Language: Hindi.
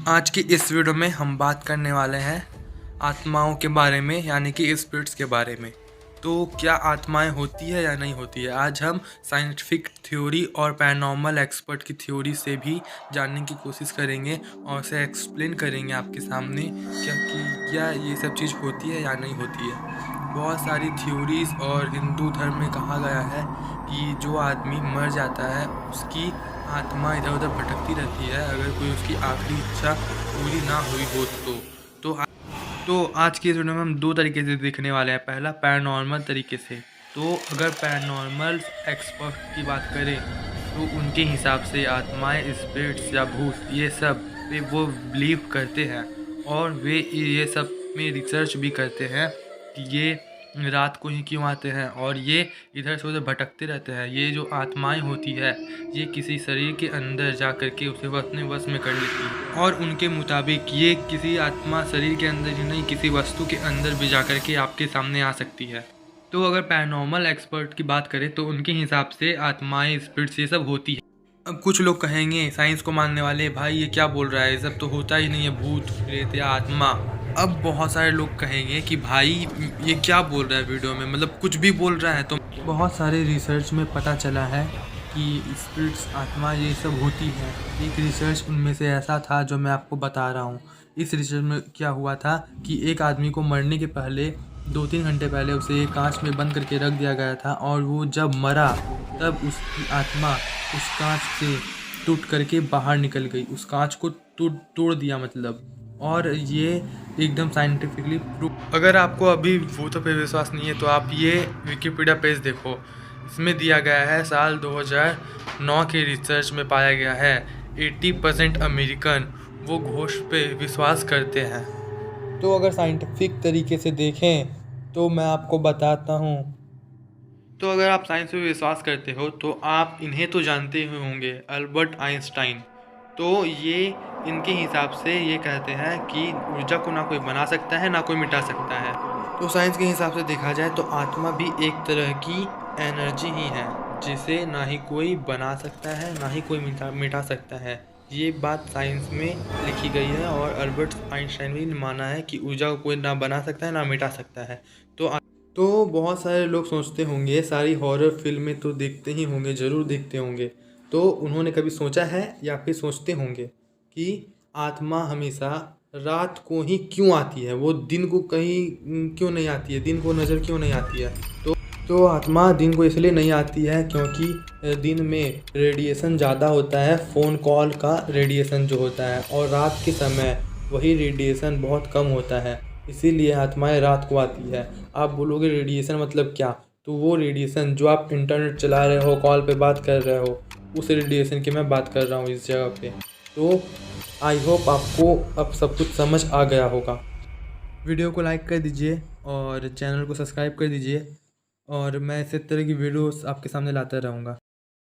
आज की इस वीडियो में हम बात करने वाले हैं आत्माओं के बारे में, यानी कि स्पिरिट्स के बारे में। तो क्या आत्माएं होती है या नहीं होती है, आज हम साइंटिफिक थ्योरी और पैरानॉर्मल एक्सपर्ट की थ्योरी से भी जानने की कोशिश करेंगे और उसे एक्सप्लेन करेंगे आपके सामने क्या ये सब चीज़ होती है या नहीं होती है। बहुत सारी थ्योरीज और हिंदू धर्म में कहा गया है कि जो आदमी मर जाता है उसकी आत्मा इधर उधर भटकती रहती है अगर कोई उसकी आखिरी इच्छा पूरी ना हुई हो तो तो आज की इस वीडियो में हम दो तरीके से देखने वाले हैं। पहला पैरानॉर्मल तरीके से। तो अगर पैरानॉर्मल एक्सपर्ट की बात करें तो उनके हिसाब से आत्माएं, स्पिरिट्स या भूत ये सब पे वो बिलीव करते हैं और वे ये सब में रिसर्च भी करते हैं कि ये रात को ही क्यों आते हैं और ये इधर से उधर भटकते रहते हैं। ये जो आत्माएं होती है ये किसी शरीर के अंदर जा कर के उसे अपने वश में कर लेती है और उनके मुताबिक ये किसी आत्मा शरीर के अंदर ही नहीं किसी वस्तु के अंदर भी जा कर के आपके सामने आ सकती है। तो अगर पैरानॉर्मल एक्सपर्ट की बात करें तो उनके हिसाब से आत्माएं, स्पिरिट्स ये सब होती है। अब कुछ लोग कहेंगे, साइंस को मानने वाले, भाई ये क्या बोल रहा है, ये सब तो होता ही नहीं है, भूत प्रेत या आत्मा। अब बहुत सारे लोग कहेंगे कि भाई ये क्या बोल रहा है वीडियो में, मतलब कुछ भी बोल रहा है। तो बहुत सारे रिसर्च में पता चला है कि स्पिरिट्स, आत्मा ये सब होती है। एक रिसर्च उनमें से ऐसा था जो मैं आपको बता रहा हूँ। इस रिसर्च में क्या हुआ था कि एक आदमी को मरने के पहले 2-3 घंटे पहले उसे कांच में बंद करके रख दिया गया था और वो जब मरा तब उसकी आत्मा उस कांच से टूट करके बाहर निकल गई, उस कांच को तोड़ दिया मतलब। और ये एकदम साइंटिफिकली प्रूफ। अगर आपको अभी भूतों पे विश्वास नहीं है तो आप ये विकिपीडिया पेज देखो, इसमें दिया गया है साल 2009 के रिसर्च में पाया गया है 80% अमेरिकन वो घोस्ट पे विश्वास करते हैं। तो अगर साइंटिफिक तरीके से देखें तो मैं आपको बताता हूँ। तो अगर आप साइंस पे विश्वास करते हो तो आप इन्हें तो जानते ही होंगे, अल्बर्ट आइंस्टाइन। तो ये इनके हिसाब से ये कहते हैं कि ऊर्जा को ना कोई बना सकता है ना कोई मिटा सकता है। तो साइंस के हिसाब से देखा जाए तो आत्मा भी एक तरह की एनर्जी ही है जिसे ना ही कोई बना सकता है ना ही कोई मिटा सकता है। ये बात साइंस में लिखी गई है और अल्बर्ट आइंस्टाइन भी ने माना है कि ऊर्जा को कोई ना बना सकता है ना मिटा सकता है। तो बहुत सारे लोग सोचते होंगे, सारी हॉरर फिल्में तो देखते ही होंगे, ज़रूर देखते होंगे। तो उन्होंने कभी सोचा है या फिर सोचते होंगे कि आत्मा हमेशा रात को ही क्यों आती है, वो दिन को कहीं क्यों नहीं आती है, दिन को नज़र क्यों नहीं आती है। तो आत्मा दिन को इसलिए नहीं आती है क्योंकि दिन में रेडिएशन ज़्यादा होता है, फ़ोन कॉल का रेडिएशन जो होता है, और रात के समय वही रेडिएशन बहुत कम होता है, इसीलिए आत्माएं रात को आती है। आप बोलोगे रेडिएशन मतलब क्या, तो वो रेडिएशन जो आप इंटरनेट चला रहे हो, कॉल पे बात कर रहे हो, उस रेडिएशन की मैं बात कर रहा हूँ इस जगह पे। तो आई होप आपको अब सब कुछ समझ आ गया होगा। वीडियो को लाइक कर दीजिए और चैनल को सब्सक्राइब कर दीजिए और मैं इसी तरह की वीडियोस आपके सामने लाता रहूँगा।